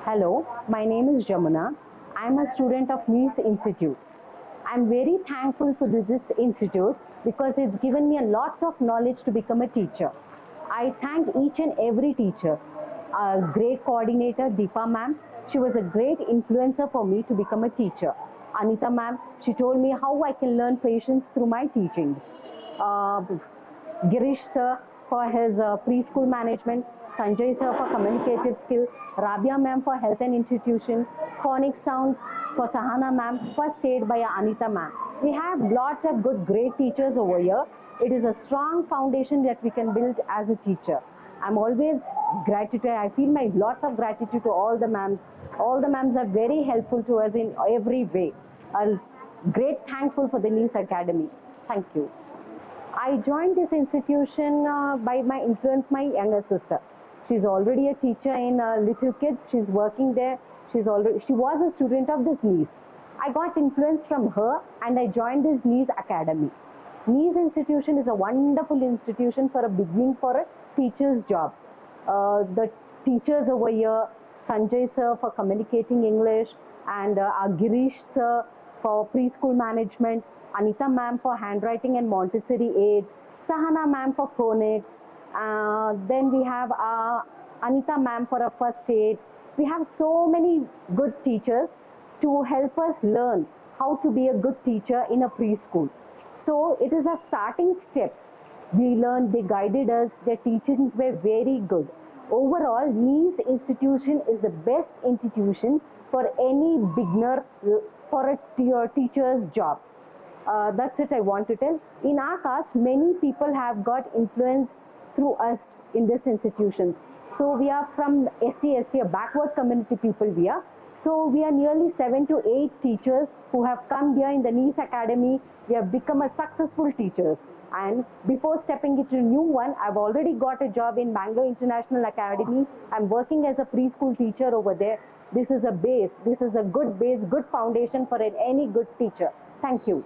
Hello, my name is Jamuna. I am a student of NIECCE Institute. I am very thankful for this institute because it's given me a lot of knowledge to become a teacher. I thank each and every teacher. A great coordinator, Deepa ma'am, she was a great influencer for me to become a teacher. Anita ma'am, she told me how I can learn patience through my teachings. Girish sir for his preschool management, Sanjay sir for communicative skill, Rabia ma'am for health and institution, phonic sounds for Sahana ma'am, first aid by Anita ma'am. We have lots of good great teachers over here. It is a strong foundation that we can build as a teacher. I'm always gratitude. I feel my lots of gratitude to all the ma'ams. All the ma'ams are very helpful to us in every way. A great thankful for the NIECCE Academy. Thank you. I joined this institution by my influence, my younger sister. She's already a teacher in little kids. She's working there. She was a student of this NIECCE. I got influence from her and I joined this NIECCE Academy. NIECCE institution is a wonderful institution for a beginning for a teacher's job. The teachers over here, Sanjay sir for communicating English, and Girish sir for preschool management, Anita ma'am for handwriting and Montessori aids, Sahana ma'am for phonics, then we have Anita ma'am for a first aid. We have so many good teachers to help us learn how to be a good teacher in a preschool. So it is a starting step. We learned, they guided us, their teachings were very good. Overall, NIECCE institution is the best institution for any beginner for a teacher's job. That's it I want to tell. In our caste, many people have got influence through us in these institutions. So we are from SC/ST, a backward community people we are. So we are nearly 7 to 8 teachers who have come here in the NIECCE Academy. We have become a successful teachers. And before stepping into a new one, I've already got a job in Bangalore International Academy. I'm working as a preschool teacher over there. This is a base. This is a good base, good foundation for any good teacher. Thank you.